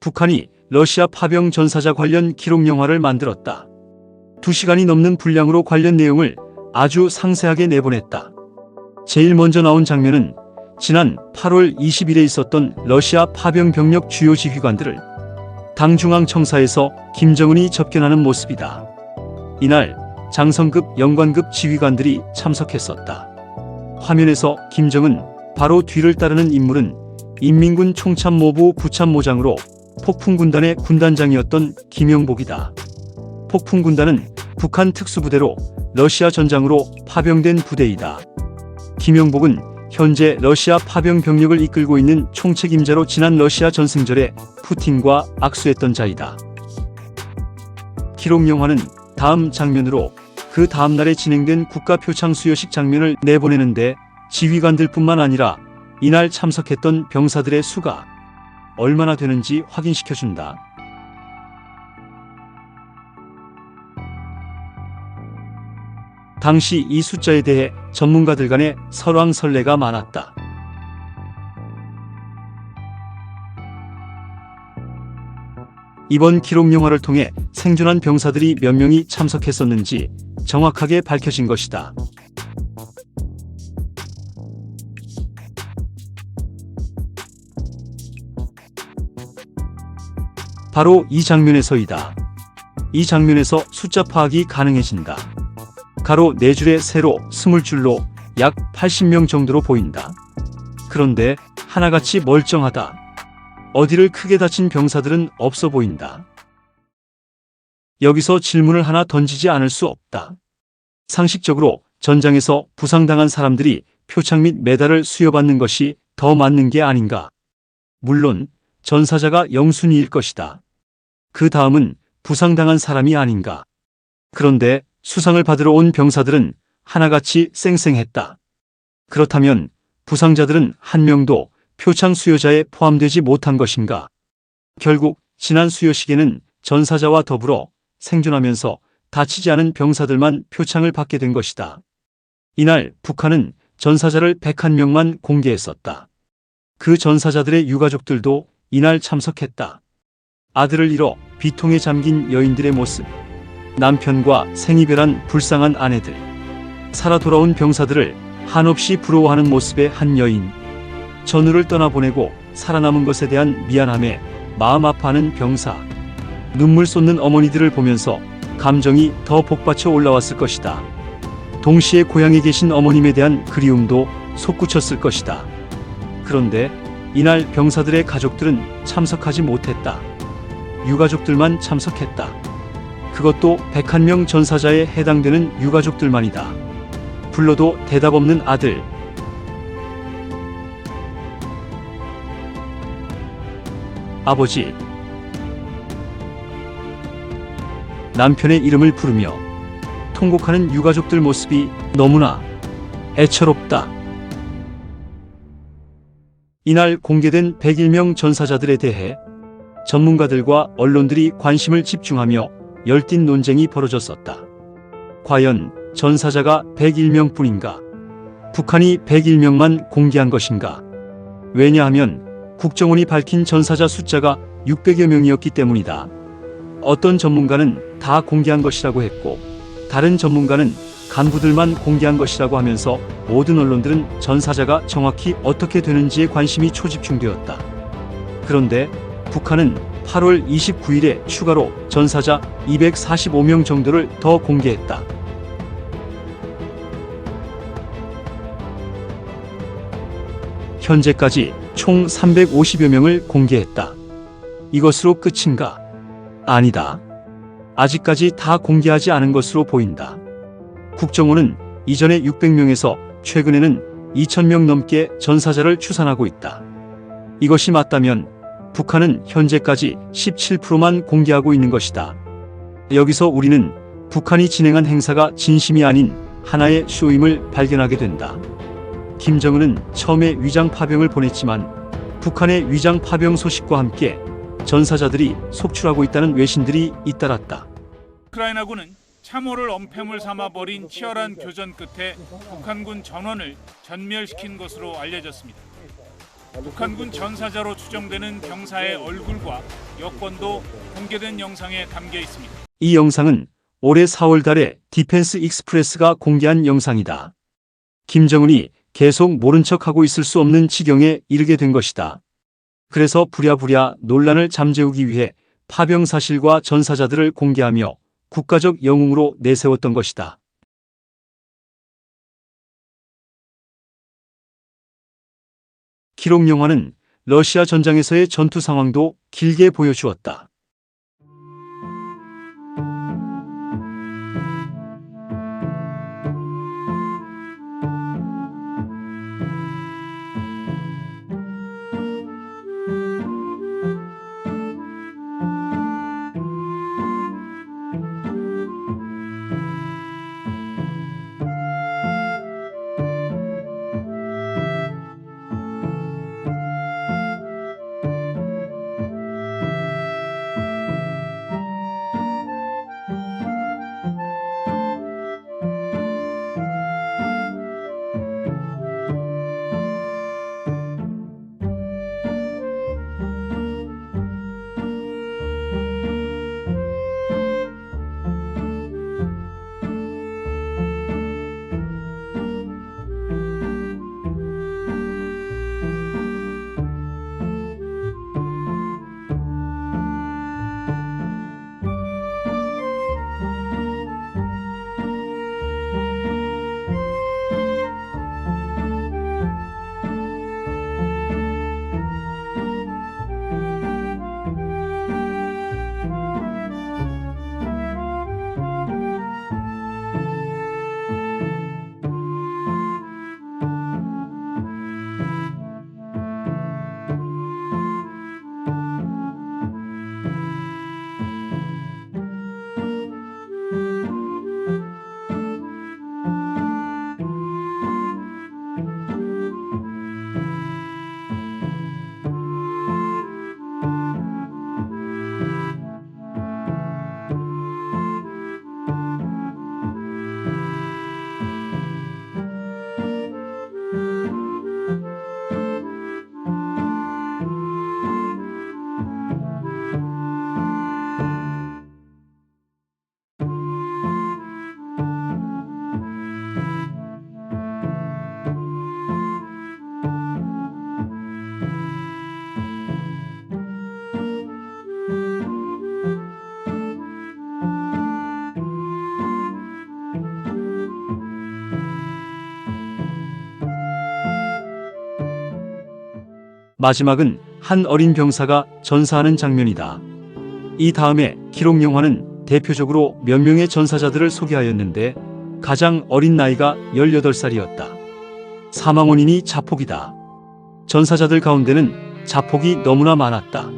북한이 러시아 파병 전사자 관련 기록 영화를 만들었다. 2시간이 넘는 분량으로 관련 내용을 아주 상세하게 내보냈다. 제일 먼저 나온 장면은 지난 8월 20일에 있었던 러시아 파병 병력 주요 지휘관들을 당 중앙청사에서 김정은이 접견하는 모습이다. 이날 장성급 영관급 지휘관들이 참석했었다. 화면에서 김정은 바로 뒤를 따르는 인물은 인민군 총참모부 부참모장으로 폭풍군단의 군단장이었던 김영복이다. 폭풍군단은 북한 특수부대로 러시아 전장으로 파병된 부대이다. 김영복은 현재 러시아 파병 병력을 이끌고 있는 총책임자로 지난 러시아 전승절에 푸틴과 악수했던 자이다. 기록 영화는 다음 장면으로 그 다음 날에 진행된 국가표창 수여식 장면을 내보내는데 지휘관들뿐만 아니라 이날 참석했던 병사들의 수가 얼마나 되는지 확인시켜준다. 당시 이 숫자에 대해 전문가들 간의 설왕설래가 많았다. 이번 기록 영화를 통해 생존한 병사들이 몇 명이 참석했었는지 정확하게 밝혀진 것이다. 바로 이 장면에서이다. 이 장면에서 숫자 파악이 가능해진다. 가로 4줄에 세로 20줄로 약 80명 정도로 보인다. 그런데 하나같이 멀쩡하다. 어디를 크게 다친 병사들은 없어 보인다. 여기서 질문을 하나 던지지 않을 수 없다. 상식적으로 전장에서 부상당한 사람들이 표창 및 메달을 수여받는 것이 더 맞는 게 아닌가. 물론 전사자가 영순위일 것이다. 그 다음은 부상당한 사람이 아닌가. 그런데 수상을 받으러 온 병사들은 하나같이 쌩쌩했다. 그렇다면 부상자들은 한 명도 표창 수여자에 포함되지 못한 것인가? 결국 지난 수여식에는 전사자와 더불어 생존하면서 다치지 않은 병사들만 표창을 받게 된 것이다. 이날 북한은 전사자를 101명만 공개했었다. 그 전사자들의 유가족들도 이날 참석했다. 아들을 잃어 비통에 잠긴 여인들의 모습, 남편과 생이별한 불쌍한 아내들, 살아 돌아온 병사들을 한없이 부러워하는 모습의 한 여인, 전우를 떠나보내고 살아남은 것에 대한 미안함에 마음 아파하는 병사, 눈물 쏟는 어머니들을 보면서 감정이 더 복받쳐 올라왔을 것이다. 동시에 고향에 계신 어머님에 대한 그리움도 솟구쳤을 것이다. 그런데 이날 병사들의 가족들은 참석하지 못했다. 유가족들만 참석했다. 그것도 101명 전사자에 해당되는 유가족들만이다. 불러도 대답 없는 아들. 아버지. 남편의 이름을 부르며 통곡하는 유가족들 모습이 너무나 애처롭다. 이날 공개된 101명 전사자들에 대해 전문가들과 언론들이 관심을 집중하며 열띤 논쟁이 벌어졌었다. 과연 전사자가 101명 뿐인가? 북한이 101명만 공개한 것인가? 왜냐하면 국정원이 밝힌 전사자 숫자가 600여 명이었기 때문이다. 어떤 전문가는 다 공개한 것이라고 했고, 다른 전문가는 간부들만 공개한 것이라고 하면서 모든 언론들은 전사자가 정확히 어떻게 되는지에 관심이 초집중되었다. 그런데 북한은 8월 29일에 추가로 전사자 245명 정도를 더 공개했다. 현재까지 총 350여 명을 공개했다. 이것으로 끝인가? 아니다. 아직까지 다 공개하지 않은 것으로 보인다. 국정원은 이전에 600명에서 최근에는 2000명 넘게 전사자를 추산하고 있다. 이것이 맞다면 북한은 현재까지 17%만 공개하고 있는 것이다. 여기서 우리는 북한이 진행한 행사가 진심이 아닌 하나의 쇼임을 발견하게 된다. 김정은은 처음에 위장 파병을 보냈지만 북한의 위장 파병 소식과 함께 전사자들이 속출하고 있다는 외신들이 잇따랐다. 우크라이나군은 참호를 엄폐물 삼아버린 치열한 교전 끝에 북한군 전원을 전멸시킨 것으로 알려졌습니다. 북한군 전사자로 추정되는 병사의 얼굴과 여권도 공개된 영상에 담겨 있습니다. 이 영상은 올해 4월 달에 디펜스 익스프레스가 공개한 영상이다. 김정은이 계속 모른 척하고 있을 수 없는 지경에 이르게 된 것이다. 그래서 부랴부랴 논란을 잠재우기 위해 파병 사실과 전사자들을 공개하며 국가적 영웅으로 내세웠던 것이다. 기록 영화는 러시아 전장에서의 전투 상황도 길게 보여주었다. 마지막은 한 어린 병사가 전사하는 장면이다. 이 다음에 기록 영화는 대표적으로 몇 명의 전사자들을 소개하였는데 가장 어린 나이가 18살이었다. 사망 원인이 자폭이다. 전사자들 가운데는 자폭이 너무나 많았다.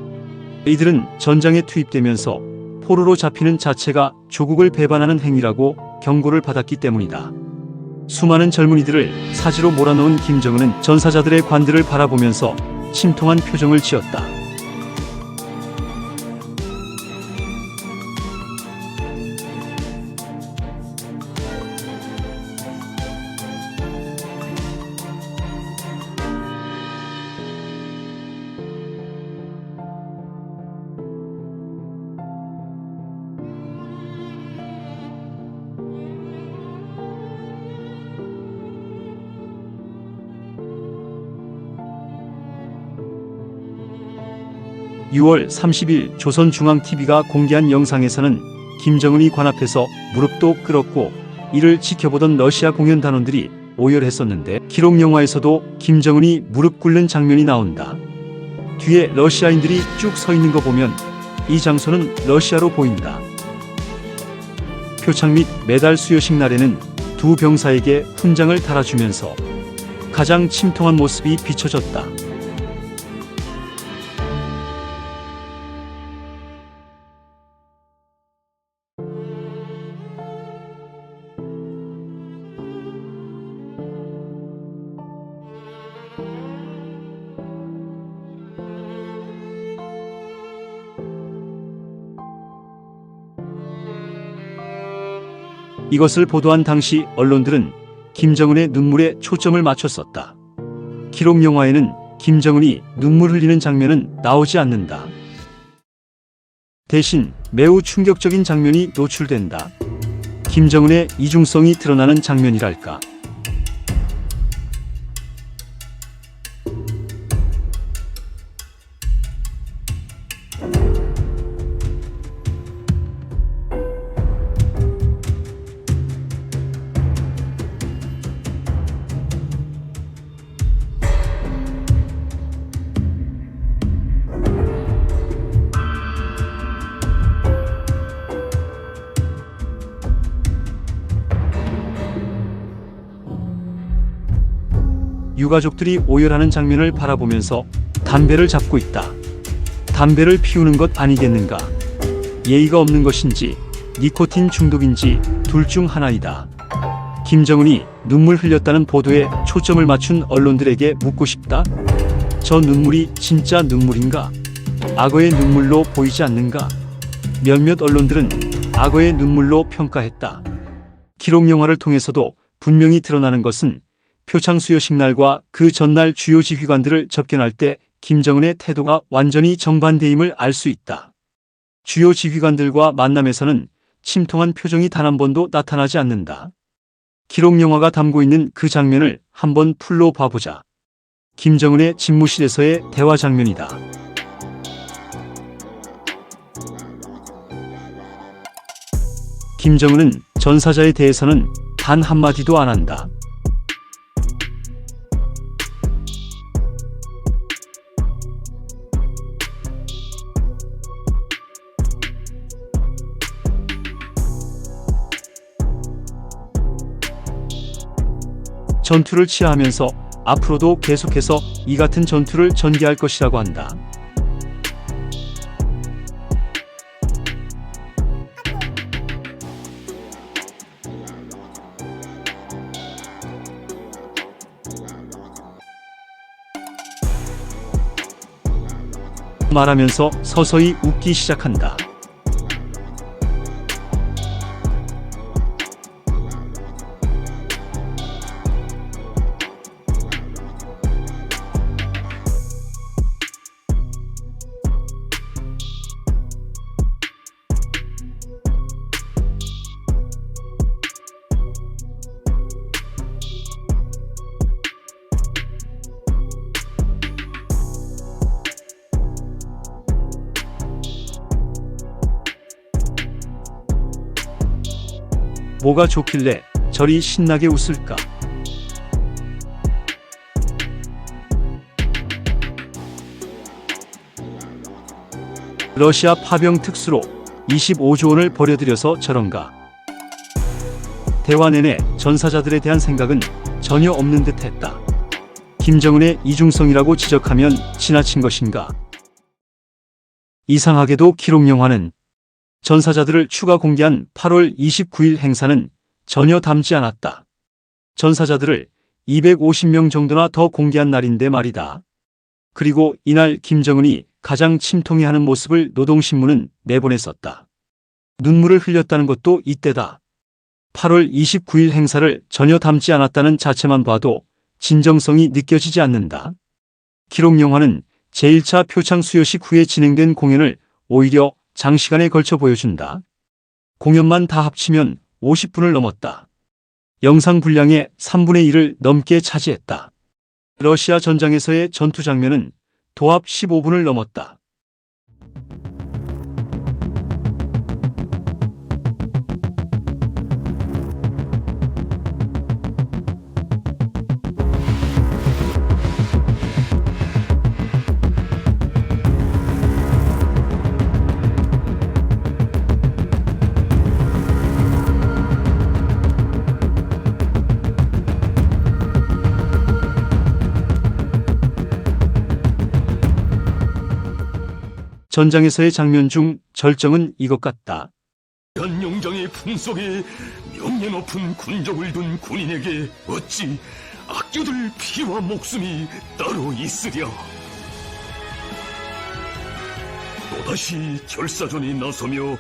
이들은 전장에 투입되면서 포로로 잡히는 자체가 조국을 배반하는 행위라고 경고를 받았기 때문이다. 수많은 젊은이들을 사지로 몰아넣은 김정은은 전사자들의 관들을 바라보면서 침통한 표정을 지었다. (6월 30일) 조선중앙TV가 공개한 영상에서는 김정은이 관 앞에서 무릎도 꿇었고 이를 지켜보던 러시아 공연단원들이 오열했었는데 기록 영화에서도 김정은이 무릎 꿇는 장면이 나온다. 뒤에 러시아인들이 쭉 서 있는 거 보면 이 장소는 러시아로 보인다. 표창 및 메달 수여식 날에는 두 병사에게 훈장을 달아주면서 가장 침통한 모습이 비춰졌다. 이것을 보도한 당시 언론들은 김정은의 눈물에 초점을 맞췄었다. 기록 영화에는 김정은이 눈물 흘리는 장면은 나오지 않는다. 대신 매우 충격적인 장면이 노출된다. 김정은의 이중성이 드러나는 장면이랄까. 유가족들이 오열하는 장면을 바라보면서 담배를 잡고 있다. 담배를 피우는 것 아니겠는가? 예의가 없는 것인지 니코틴 중독인지 둘 중 하나이다. 김정은이 눈물 흘렸다는 보도에 초점을 맞춘 언론들에게 묻고 싶다. 저 눈물이 진짜 눈물인가? 악어의 눈물로 보이지 않는가? 몇몇 언론들은 악어의 눈물로 평가했다. 기록 영화를 통해서도 분명히 드러나는 것은 표창 수여식 날과 그 전날 주요 지휘관들을 접견할 때 김정은의 태도가 완전히 정반대임을 알 수 있다. 주요 지휘관들과 만남에서는 침통한 표정이 단 한 번도 나타나지 않는다. 기록 영화가 담고 있는 그 장면을 한번 풀로 봐보자. 김정은의 집무실에서의 대화 장면이다. 김정은은 전사자에 대해서는 단 한마디도 안 한다. 전투를 치하하면서 앞으로도 계속해서 이 같은 전투를 전개할 것이라고 한다. 말하면서 서서히 웃기 시작한다. 뭐가 좋길래 저리 신나게 웃을까? 러시아 파병 특수로 25조 원을 버려들여서 저런가? 대화 내내 전사자들에 대한 생각은 전혀 없는 듯 했다. 김정은의 이중성이라고 지적하면 지나친 것인가? 이상하게도 기록 영화는 전사자들을 추가 공개한 8월 29일 행사는 전혀 담지 않았다. 전사자들을 250명 정도나 더 공개한 날인데 말이다. 그리고 이날 김정은이 가장 침통해하는 모습을 노동신문은 내보냈었다. 눈물을 흘렸다는 것도 이때다. 8월 29일 행사를 전혀 담지 않았다는 자체만 봐도 진정성이 느껴지지 않는다. 기록 영화는 제1차 표창 수여식 후에 진행된 공연을 오히려 장시간에 걸쳐 보여준다. 공연만 다 합치면 50분을 넘었다. 영상 분량의 3분의 1을 넘게 차지했다. 러시아 전장에서의 전투 장면은 도합 15분을 넘었다. 전장에서의 장면 중 절정은 이것 같다. 연용장의 품속에 명예 높은 군적을 둔 군인에게 어찌 아껴둘 피와 목숨이 따로 있으랴. 또다시 결사전에 나서며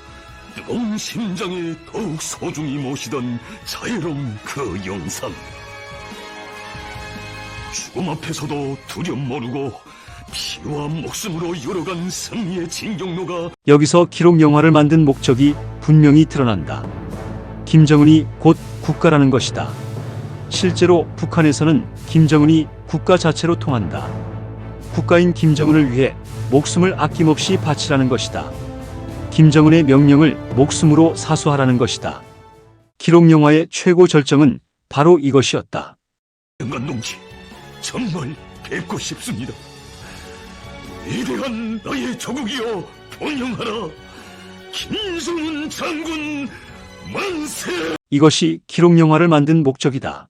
뜨거운 심장에 더욱 소중히 모시던 자애로운 그 영상. 죽음 앞에서도 두려움 모르고 피와 목숨으로 열어간 승리의 진경로가 여기서 기록 영화를 만든 목적이 분명히 드러난다. 김정은이 곧 국가라는 것이다. 실제로 북한에서는 김정은이 국가 자체로 통한다. 국가인 김정은을 위해 목숨을 아낌없이 바치라는 것이다. 김정은의 명령을 목숨으로 사수하라는 것이다. 기록 영화의 최고 절정은 바로 이것이었다. 영간 동지, 정말 뵙고 싶습니다. 위대한 나의 조국이여 번영하라. 김정은 장군 만세! 이것이 기록 영화를 만든 목적이다.